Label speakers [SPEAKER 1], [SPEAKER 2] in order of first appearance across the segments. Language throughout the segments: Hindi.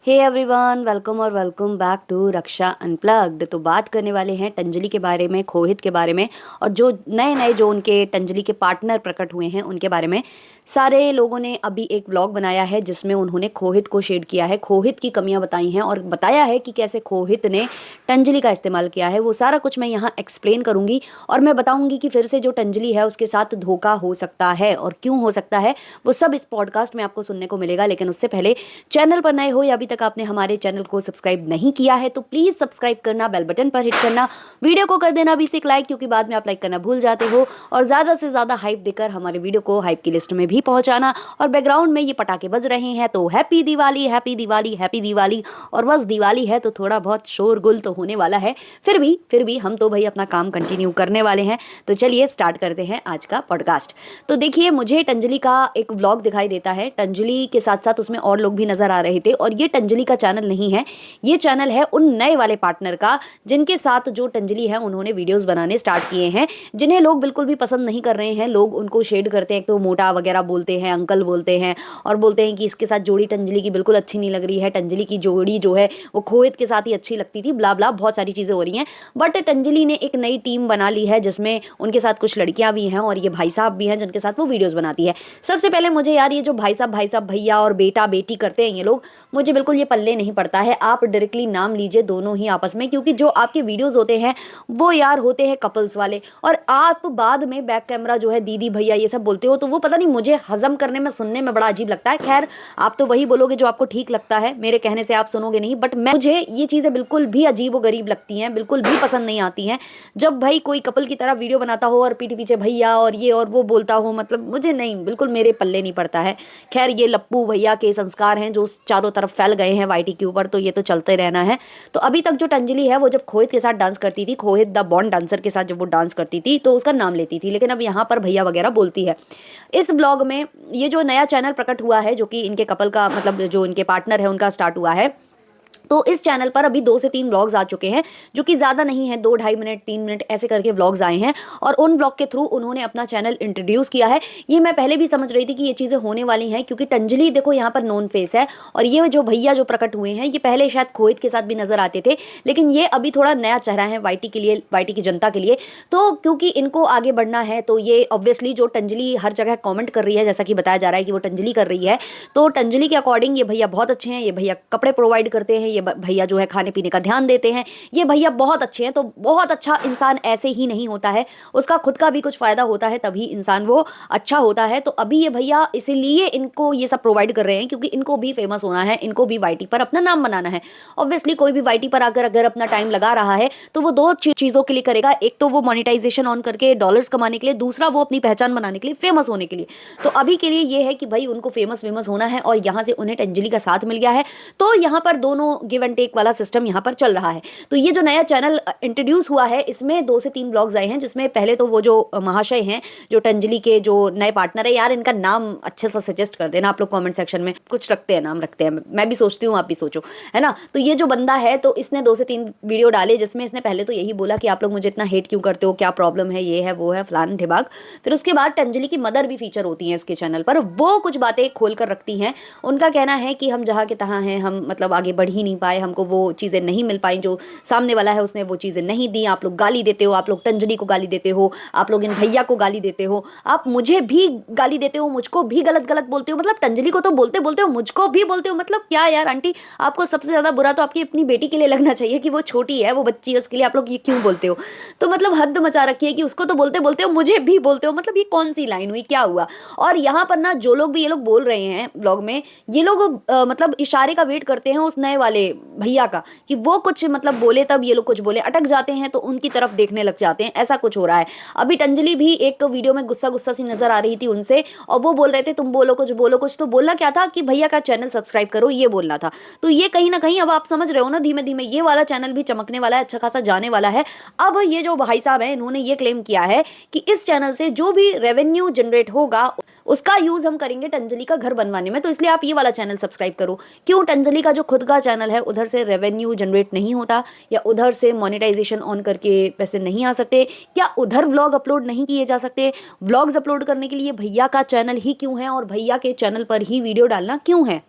[SPEAKER 1] हे एवरीवन, वेलकम और welcome back to Raksha unplugged. तो बात करने वाले हैं टंजलि के बारे में, खोहित के बारे में, और जो नए नए जो उनके टंजलि के पार्टनर प्रकट हुए हैं उनके बारे में। सारे लोगों ने अभी एक व्लॉग बनाया है जिसमें उन्होंने खोहित को शेड किया है, खोहित की कमियां बताई हैं और बताया है कि कैसे खोहित ने टंजलि का इस्तेमाल किया है। वो सारा कुछ मैं यहाँ एक्सप्लेन करूँगी और मैं बताऊँगी कि फिर से जो टंजलि है उसके साथ धोखा हो सकता है और क्यों हो सकता है, वो सब इस पॉडकास्ट में आपको सुनने को मिलेगा। लेकिन उससे पहले, चैनल पर नए हो या अभी तक आपने हमारे चैनल को सब्सक्राइब नहीं किया है तो प्लीज़ सब्सक्राइब करना, बेल बटन पर हिट करना, वीडियो को कर देना 20 लाइक, क्योंकि बाद में आप लाइक करना भूल जाते हो, और ज़्यादा से ज़्यादा हाइप देकर हमारे वीडियो को हाइप की लिस्ट में भी पहुंचाना। और बैकग्राउंड में ये पटाखे बज रहे हैं तो happy Diwali, happy Diwali, happy Diwali. और बस दिवाली है तो थोड़ा बहुत शोरगुल तो होने वाला है, फिर भी हम तो भाई अपना काम कंटिन्यू करने वाले हैं। तो चलिए स्टार्ट करते हैं आज का पॉडकास्ट। तो देखिए, मुझे टंजलि का एक व्लॉग दिखाई देता है, टंजलि के साथ साथ उसमें और लोग भी नजर आ रहे थे, और ये टंजलि का चैनल नहीं है, ये चैनल है उन नए वाले पार्टनर का जिनके साथ जो टंजलि है उन्होंने वीडियोस बनाने स्टार्ट किए हैं, जिन्हें लोग बिल्कुल भी पसंद नहीं कर रहे हैं। लोग उनको शेड करते हैं, तो मोटा वगैरह बोलते हैं, अंकल बोलते हैं, और बोलते हैं कि इसके साथ जोड़ी टंजलि की बिल्कुल अच्छी नहीं लग रही है, टंजलि की जोड़ी जो है वो खोहित के साथ ही अच्छी लगती थी, ब्ला ब्ला बहुत सारी चीज़ें हो रही हैं। बट टंजलि ने एक नई टीम बना ली है जिसमें उनके साथ कुछ लड़कियां भी हैं और ये भाई साहब भी हैं जिनके साथ वो वीडियोस बनाती है। सबसे पहले मुझे यार ये जो भाई साहब भैया और बेटा बेटी करते हैं ये लोग, मुझे बिल्कुल ये पल्ले नहीं पड़ता है। आप डायरेक्टली नाम लीजिए दोनों ही आपस में, क्योंकि जो आपके वीडियोस होते हैं वो यार होते हैं कपल्स वाले, और आप बाद में बैक कैमरा जो है दीदी भैया ये सब बोलते हो, तो वो पता नहीं मुझे हजम करने में, सुनने में बड़ा अजीब लगता है। खैर, आप तो वही बोलोगे जो आपको ठीक लगता है, मेरे कहने से आप सुनोगे नहीं, बट मुझे ये चीज़ें बिल्कुल भी अजीब व गरीब लगती हैं, बिल्कुल भी पसंद नहीं आती हैं। जब भाई कोई कपल की तरह वीडियो बनाता हो और पीठ पीछे भैया और ये और वो बोलता हो, मतलब मुझे नहीं, बिल्कुल मेरे पल्ले नहीं पड़ता है। खैर, ये लप्पू भैया के संस्कार हैं जो चारों तरफ फैल गए हैं वाईटी के ऊपर, तो ये तो चलते रहना है। तो अभी तक जो टंजलि है वो जब खोहित के साथ डांस करती थी, खोहित द बॉन्ड डांसर के साथ जब वो डांस करती थी तो उसका नाम लेती थी, लेकिन अब यहाँ पर भैया वगैरह बोलती है। इस ब्लॉग में ये जो नया चैनल प्रकट हुआ है, जो कि इनके कपल का, मतलब जो इनके पार्टनर है उनका स्टार्ट हुआ है, तो इस चैनल पर अभी 2 से 3 व्लॉग्स आ चुके हैं, जो कि ज़्यादा नहीं है, 2 ढाई मिनट 3 मिनट ऐसे करके व्लॉग्स आए हैं, और उन व्लॉग के थ्रू उन्होंने अपना चैनल इंट्रोड्यूस किया है। ये मैं पहले भी समझ रही थी कि ये चीज़ें होने वाली हैं, क्योंकि टंजलि देखो यहाँ पर नोन फेस है, और ये जो भैया जो प्रकट हुए हैं ये पहले शायद खोहित के साथ भी नजर आते थे, लेकिन ये अभी थोड़ा नया चेहरा है वाईटी के लिए, वाईटी की जनता के लिए। तो क्योंकि इनको आगे बढ़ना है, तो ये ऑब्वियसली जो टंजलि हर जगह कॉमेंट कर रही है, जैसा कि बताया जा रहा है कि वो टंजलि कर रही है, तो टंजलि के अकॉर्डिंग ये भैया बहुत अच्छे हैं, ये भैया कपड़े प्रोवाइड करते हैं, ये भैया जो है खाने पीने का ध्यान देते हैं, ये भैया बहुत अच्छे हैं। तो बहुत अच्छा इंसान ऐसे ही नहीं होता है, उसका खुद का भी कुछ फायदा होता है, तभी इंसान वो अच्छा होता है। तो अभी ये भैया इसीलिए इनको ये सब प्रोवाइड कर रहे हैं, क्योंकि इनको भी फेमस होना है, इनको भी वाईटी पर अपना नाम बनाना है। ऑब्वियसली कोई भी वाईटी पर आकर अगर अपना टाइम लगा रहा है तो वो दो चीज़ों के लिए करेगा, एक तो वो मोनेटाइजेशन ऑन करके डॉलर्स कमाने के लिए, दूसरा वो अपनी पहचान बनाने के लिए, फेमस होने के लिए। तो अभी के लिए ये है कि भाई उनको फेमस होना है, और यहाँ से उन्हें टंजलि का साथ मिल गया है, तो यहाँ पर दोनों गिव एंड टेक वाला सिस्टम यहाँ पर चल रहा है। तो ये जो नया चैनल इंट्रोड्यूस हुआ है, इसमें 2 से 3 ब्लॉग्स आए हैं, जिसमें पहले तो वो जो महाशय हैं, जो टंजलि के जो नए पार्टनर है, यार इनका नाम अच्छे से सजेस्ट कर देना आप लोग कमेंट सेक्शन में, कुछ रखते हैं नाम, रखते हैं, मैं भी सोचती हूँ, आप भी सोचो, है ना। तो ये जो बंदा है, तो इसने 2 से 3 वीडियो डाले, जिसमें इसने पहले तो यही बोला कि आप लोग मुझे इतना हेट क्यों करते हो, क्या प्रॉब्लम है, ये है वो है, फलान ढिबाग। फिर उसके बाद टंजलि की मदर भी फीचर होती हैं इसके चैनल पर, वो कुछ बातें खोल कर रखती हैं। उनका कहना है कि हम जहाँ के तहाँ हैं, हम मतलब आगे बढ़ ही नहीं पाए, हमको वो चीज़ें नहीं मिल पाई जो सामने वाला है उसने वो चीज़ें नहीं दी। आप लोग गाली देते हो, आप लोग टंजलि को गाली देते हो, आप लोग इन भैया को गाली देते हो, आप मुझे भी गाली देते हो, मुझको भी गलत गलत बोलते हो, मतलब टंजलि को तो बोलते बोलते हो, मुझको भी बोलते हो, मतलब क्या यार आंटी, आपको सबसे ज़्यादा बुरा तो आपकी अपनी बेटी के लिए लगना चाहिए कि वो छोटी है, वो बच्ची है, उसके लिए आप लोग ये क्यों बोलते हो। तो मतलब हद मचा रखी है कि उसको तो बोलते बोलते हो, मुझे भी बोलते हो, मतलब ये कौन सी लाइन हुई, क्या हुआ। और यहाँ पर ना जो लोग भी ये लोग बोल रहे हैं ब्लॉग में, ये लोग मतलब इशारे का वेट करते हैं उस नए वाले भैया का, कि वो कुछ मतलब बोले तब ये लोग कुछ बोले, अटक जाते हैं तो उनकी तरफ देखने लग जाते हैं, ऐसा कुछ हो रहा है। अभी टंजलि भी एक वीडियो में गुस्सा गुस्सा सी नजर आ रही थी उनसे, और वो बोल रहे थे तुम बोलो कुछ, बोलो कुछ। तो बोलना क्या था कि भैया का चैनल सब्सक्राइब करो, ये बोलना था। तो ये कहीं ना कहीं अब आप समझ रहे हो ना, धीमे धीमे ये वाला चैनल भी चमकने वाला है, अच्छा खासा जाने वाला है। अब ये जो भाई साहब हैं, इन्होंने ये क्लेम किया है कि इस चैनल से जो भी रेवेन्यू जनरेट होगा उसका यूज हम करेंगे टंजलि का घर बनवाने में, तो इसलिए आप ये वाला चैनल सब्सक्राइब करो। क्यों, टंजलि का जो खुद का चैनल है उधर से रेवेन्यू जनरेट नहीं होता, या उधर से मोनेटाइजेशन ऑन करके पैसे नहीं आ सकते, क्या उधर व्लॉग अपलोड नहीं किए जा सकते। व्लॉग्स अपलोड करने के लिए भैया का चैनल ही क्यों है, और भैया के चैनल पर ही वीडियो डालना क्यों है।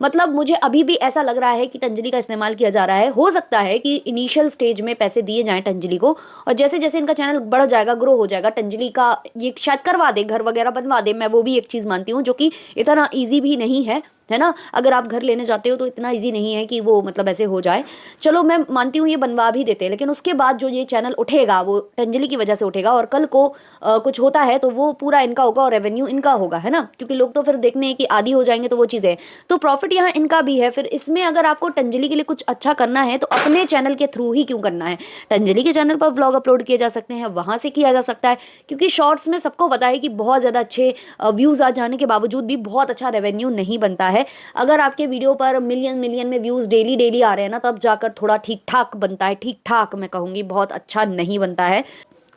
[SPEAKER 1] मतलब मुझे अभी भी ऐसा लग रहा है कि टंजलि का इस्तेमाल किया जा रहा है। हो सकता है कि इनिशियल स्टेज में पैसे दिए जाएँ टंजलि को, और जैसे-जैसे इनका चैनल बढ़ जाएगा, ग्रो हो जाएगा, टंजलि का ये शायद करवा दे, घर वगैरह बनवा दे। मैं वो भी एक चीज़ मानती हूँ, जो कि इतना ईज़ी भी नहीं है ना? अगर आप घर लेने जाते हो तो इतना ईज़ी नहीं है कि वो मतलब ऐसे हो जाए। चलो मैं मानती हूँ ये बनवा भी देते हैं, लेकिन उसके बाद जो ये चैनल उठेगा वो टंजलि की वजह से उठेगा, और कल को कुछ होता है तो वो पूरा इनका होगा और रेवेन्यू इनका होगा, है ना? क्योंकि लोग तो फिर देखने की आदी हो जाएँगे, तो वो चीज़ है। तो प्रॉफ़िट यहाँ इनका भी है। फिर इसमें अगर आपको टंजलि के लिए कुछ अच्छा करना है तो अपने चैनल के थ्रू ही क्यों करना है? टंजलि के चैनल पर व्लॉग अपलोड किए जा सकते हैं, वहाँ से किया जा सकता है, क्योंकि शॉर्ट्स में सबको पता है कि बहुत ज़्यादा अच्छे व्यूज़ आ जाने के बावजूद भी बहुत अच्छा रेवेन्यू नहीं बनता है। अगर आपके वीडियो पर मिलियन मिलियन में व्यूज़ डेली डेली आ रहे हैं ना, तब जाकर थोड़ा ठीक-ठाक बनता है। ठीक-ठाक मैं कहूँगी, बहुत अच्छा नहीं बनता है।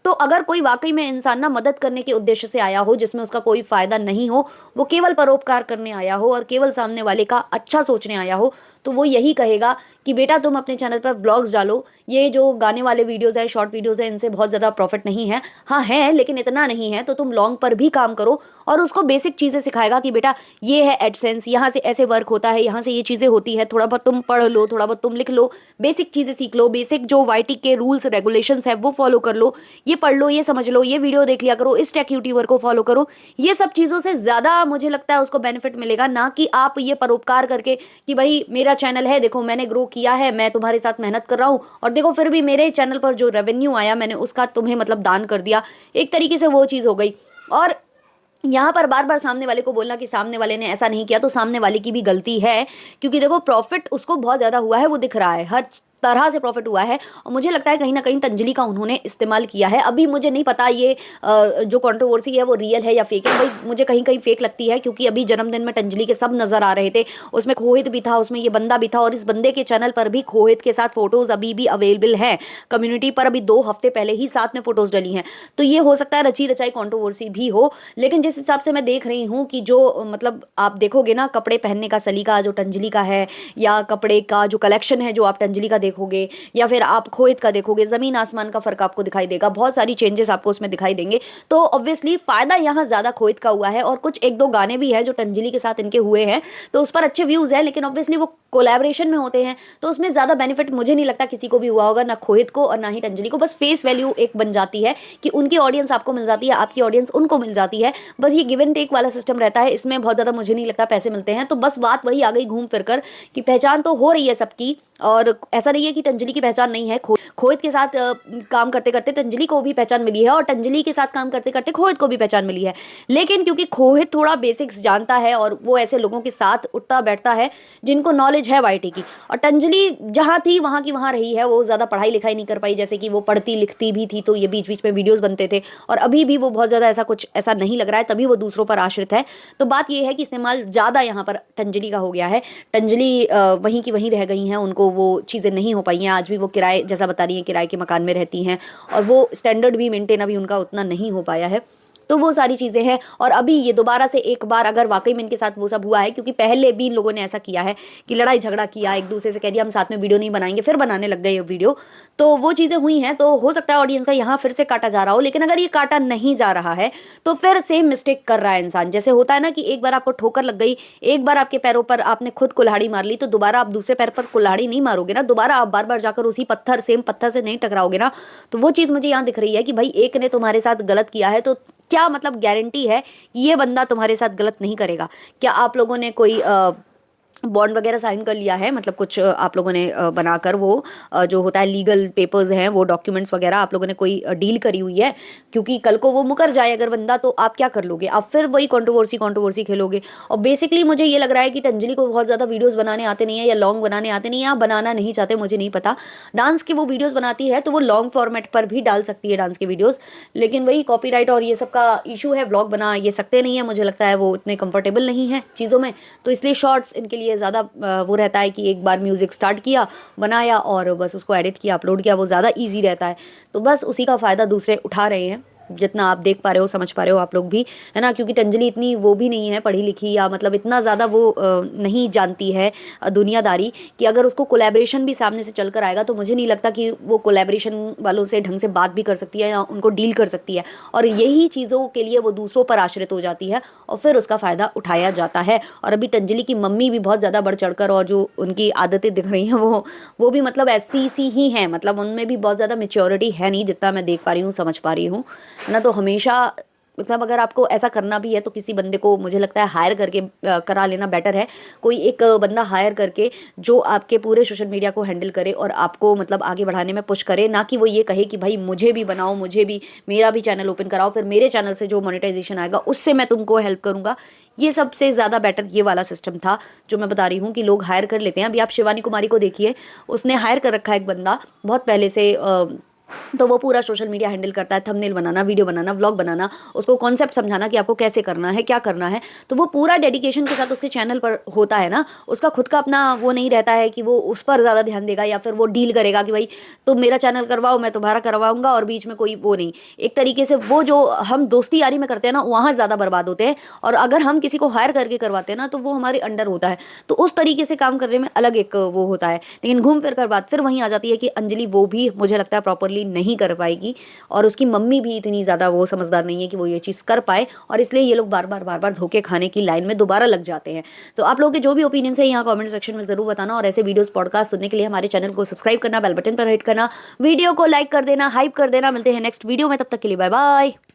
[SPEAKER 1] तो अगर कोई वाक़ई में इंसान ना मदद करने के उद्देश्य से आया हो, जिसमें उसका कोई फ़ायदा नहीं हो, वो केवल परोपकार करने आया हो और केवल सामने वाले का अच्छा सोचने आया हो, तो वो यही कहेगा कि बेटा तुम अपने चैनल पर व्लॉग्स डालो। ये जो गाने वाले वीडियोज़ हैं, शॉर्ट वीडियोज़ हैं, इनसे बहुत ज़्यादा प्रॉफ़िट नहीं है। हाँ, है, लेकिन इतना नहीं है, तो तुम लॉन्ग पर भी काम करो, और उसको बेसिक चीज़ें सिखाएगा कि बेटा ये है एडसेंस, यहाँ से ऐसे वर्क होता है, यहाँ से ये चीज़ें होती हैं, थोड़ा बहुत तुम पढ़ लो, थोड़ा बहुत तुम लिख लो, बेसिक चीज़ें सीख लो, बेसिक जो वाईटी के रूल्स रेगुलेशंस हैं वो फ़ॉलो कर लो, ये पढ़ लो, ये समझ लो, ये वीडियो देख लिया करो, इस टेक यूट्यूबर को फ़ॉलो करो। ये सब चीज़ों से ज़्यादा मुझे लगता है उसको बेनिफिट मिलेगा, ना कि आप ये परोपकार करके कि भई मेरा चैनल है, देखो मैंने ग्रो किया है, मैं तुम्हारे साथ मेहनत कर रहा हूँ, और देखो फिर भी मेरे चैनल पर जो रेवेन्यू आया मैंने उसका तुम्हें मतलब दान कर दिया। एक तरीके से वो चीज़ हो गई। और यहाँ पर बार-बार सामने वाले को बोलना कि सामने वाले ने ऐसा नहीं किया, तो सामने वाले की भी गलती है, क्योंकि देखो प्रॉफ़िट उसको बहुत ज़्यादा हुआ है, वो दिख रहा है, हर तरह से प्रॉफ़िट हुआ है, और मुझे लगता है कहीं न कहीं तंजलि का उन्होंने इस्तेमाल किया है। अभी मुझे नहीं पता ये जो कंट्रोवर्सी है वो रियल है या फ़ेक है, भई मुझे कहीं-कहीं फ़ेक लगती है, क्योंकि अभी जन्मदिन में तंजलि के सब नज़र आ रहे थे, उसमें खोहित भी था, उसमें ये बंदा भी था, और इस बंदे के चैनल पर भी खोहित के साथ फ़ोटोज़ अभी भी अवेलेबल हैं, कम्युनिटी पर अभी 2 हफ़्ते पहले ही साथ में फ़ोटोज़ डली हैं। तो ये हो सकता है रची-रचाई कंट्रोवर्सी भी हो, लेकिन जिस हिसाब से मैं देख रही हूँ कि जो मतलब आप देखोगे ना कपड़े पहनने का सलीका जो टंजलि का है, या कपड़े का जो कलेक्शन है जो आप टंजलि का देखोगे, या फिर आप खोहित का देखोगे, ज़मीन आसमान का फ़र्क आपको दिखाई देगा, बहुत सारी चेंजेस आपको उसमें दिखाई देंगे। तो ऑब्वियसली फ़ायदा यहाँ ज़्यादा खोहित का हुआ है, और कुछ 1-2 गाने भी हैं जो टंजलि के साथ इनके हुए हैं, तो उस पर अच्छे व्यूज़ हैं, लेकिन ऑब्वियसली वो कोलैबोरेशन में होते हैं, तो उसमें ज़्यादा बेनिफिट मुझे नहीं लगता किसी को भी हुआ होगा, ना खोहित को और ना ही टंजलि को। बस फेस वैल्यू एक बन जाती है कि उनकी ऑडियंस आपको मिल जाती है, आपकी ऑडियंस उनको मिल जाती है। बस ये गिव एंड टेक वाला सिस्टम रहता है, इसमें बहुत ज़्यादा मुझे नहीं लगता पैसे मिलते हैं। तो बस बात वही आ गई घूम फिर कर कि पहचान तो हो रही है सबकी, और ऐसा नहीं है कि टंजलि की पहचान नहीं है। खोहित के साथ काम करते-करते टंजलि को भी पहचान मिली है, और टंजलि के साथ काम करते-करते खोहित को भी पहचान मिली है। लेकिन क्योंकि खोहित थोड़ा बेसिक्स जानता है, और वो ऐसे लोगों के साथ उठता-बैठता है जिनको नॉलेज है वाईटी की, और टंजलि जहाँ थी वहाँ की वहाँ रही है, वो ज़्यादा पढ़ाई-लिखाई नहीं कर पाई, जैसे कि वो पढ़ती-लिखती भी थी, तो ये बीच-बीच में वीडियोज़ बनते थे, और अभी भी वो बहुत ज़्यादा ऐसा कुछ ऐसा नहीं लग रहा है, तभी वो दूसरों पर आश्रित है। तो बात ये है कि इस्तेमाल ज़्यादा यहाँ पर टंजलि का हो गया है। टंजलि वहीं की वहीं रह गई हैं, उनको वो चीज़ें नहीं हो पाई हैं। आज भी वो किराए जैसा बता रही हैं, किराए के मकान में रहती हैं, और वो स्टैंडर्ड भी मेंटेन अभी उनका उतना नहीं हो पाया है। तो वो सारी चीज़ें हैं, और अभी ये दोबारा से एक बार अगर वाक़ई में इनके साथ वो सब हुआ है, क्योंकि पहले भी इन लोगों ने ऐसा किया है कि लड़ाई-झगड़ा किया, एक-दूसरे से कह दिया हम साथ में वीडियो नहीं बनाएँगे, फिर बनाने लग गए ये वीडियो। तो वो चीज़ें हुई हैं, तो हो सकता है ऑडियंस का यहाँ फिर से काटा जा रहा हो, लेकिन अगर ये काटा नहीं जा रहा है, तो फिर सेम मिस्टेक कर रहा है इंसान। जैसे होता है ना कि एक बार आपको ठोकर लग गई, एक बार आपके पैरों पर आपने खुद कुल्हाड़ी मार ली, तो दोबारा आप दूसरे पैर पर कुल्हाड़ी नहीं मारोगे ना, दोबारा आप बार-बार जाकर उसी पत्थर सेम पत्थर से नहीं टकराओगे ना। तो वो चीज़ मुझे यहाँ दिख रही है कि भई एक ने तुम्हारे साथ गलत किया है, तो क्या मतलब गारंटी है कि ये बंदा तुम्हारे साथ गलत नहीं करेगा? क्या आप लोगों ने कोई बॉन्ड वगैरह साइन कर लिया है, मतलब कुछ आप लोगों ने बनाकर वो जो होता है लीगल पेपर्स हैं, वो डॉक्यूमेंट्स वगैरह आप लोगों ने कोई डील करी हुई है? क्योंकि कल को वो मुकर जाए अगर बंदा, तो आप क्या कर लोगे? आप फिर वही कंट्रोवर्सी खेलोगे। और बेसिकली मुझे ये लग रहा है कि टंजलि को बहुत ज़्यादा वीडियोज़ बनाने आते नहीं है, या लॉन्ग बनाने आते नहीं है, या बनाना नहीं चाहते, मुझे नहीं पता। डांस के वो वीडियोज़ बनाती है, तो वो लॉन्ग फॉर्मेट पर भी डाल सकती है डांस के वीडियोज़, लेकिन वही कॉपीराइट और ये सब का इश्यू है, व्लॉग बना ये सकते नहीं है, मुझे लगता है वो इतने कंफर्टेबल नहीं है चीज़ों में, तो इसलिए शॉर्ट्स इनके लिए ज़्यादा वो रहता है कि एक बार म्यूज़िक स्टार्ट किया, बनाया और बस उसको एडिट किया, अपलोड किया, वो ज़्यादा ईज़ी रहता है। तो बस उसी का फ़ायदा दूसरे उठा रहे हैं। जितना आप देख पा रहे हो, समझ पा रहे हो आप लोग भी, है ना? क्योंकि टंजलि इतनी वो भी नहीं है पढ़ी लिखी, या मतलब इतना ज़्यादा वो नहीं जानती है दुनियादारी, कि अगर उसको कोलैबोरेशन भी सामने से चल कर आएगा तो मुझे नहीं लगता कि वो कोलैबोरेशन वालों से ढंग से बात भी कर सकती है या उनको डील कर सकती है। और यही चीज़ों के लिए वो दूसरों पर आश्रित हो जाती है और फिर उसका फ़ायदा उठाया जाता है। और अभी टंजलि की मम्मी भी बहुत ज़्यादा बढ़ चढ़कर, और जो उनकी आदतें दिख रही हैं वो भी मतलब ऐसी सी ही हैं, मतलब उनमें भी बहुत ज़्यादा मैच्योरिटी है नहीं, जितना मैं देख पा रही हूँ, समझ पा रही हूँ, है ना? तो हमेशा मतलब अगर आपको ऐसा करना भी है तो किसी बंदे को मुझे लगता है हायर करके करा लेना बेटर है। कोई एक बंदा हायर करके जो आपके पूरे सोशल मीडिया को हैंडल करे और आपको मतलब आगे बढ़ाने में पुश करे, ना कि वो ये कहे कि भाई मुझे भी बनाओ, मुझे भी मेरा भी चैनल ओपन कराओ, फिर मेरे चैनल से जो मोनेटाइजेशन आएगा उससे मैं तुमको हेल्प करूँगा। ये सबसे ज़्यादा बेटर ये वाला सिस्टम था जो मैं बता रही हूँ, कि लोग हायर कर लेते हैं। अभी आप शिवानी कुमारी को देखिए, उसने हायर कर रखा है एक बंदा बहुत पहले से, तो वो पूरा सोशल मीडिया हैंडल करता है, थंबनेल बनाना, वीडियो बनाना, व्लॉग बनाना, उसको कॉन्सेप्ट समझाना कि आपको कैसे करना है, क्या करना है। तो वो पूरा डेडिकेशन के साथ उसके चैनल पर होता है ना, उसका खुद का अपना वो नहीं रहता है कि वो उस पर ज़्यादा ध्यान देगा या फिर वो डील करेगा कि भाई तुम मेरा चैनल करवाओ, मैं तुम्हारा करवाऊंगा, और बीच में कोई वो नहीं। एक तरीके से वो जो हम दोस्ती यारी में करते हैं ना, वहाँ ज़्यादा बर्बाद होते हैं, और अगर हम किसी को हायर करके करवाते हैं ना तो वो हमारे अंडर होता है, तो उस तरीके से काम करने में अलग एक वो होता है। लेकिन घूम फिर कर बात फिर वहीं आ जाती है कि अंजलि वो भी मुझे लगता है प्रॉपरली नहीं कर पाएगी, और उसकी मम्मी भी इतनी ज़्यादा वो समझदार नहीं है कि वो ये चीज़ कर पाए, और इसलिए ये लोग बार बार धोखे खाने की लाइन में दोबारा लग जाते हैं। तो आप लोगों के जो भी ओपिनियंस है यहाँ कमेंट सेक्शन में ज़रूर बताना, और ऐसे वीडियोस पॉडकास्ट सुनने के लिए हमारे चैनल को सब्सक्राइब करना, बेल बटन पर हिट करना, वीडियो को लाइक कर देना, हाइप कर देना। मिलते हैं नेक्स्ट वीडियो में, तब तक के लिए बाय बाय।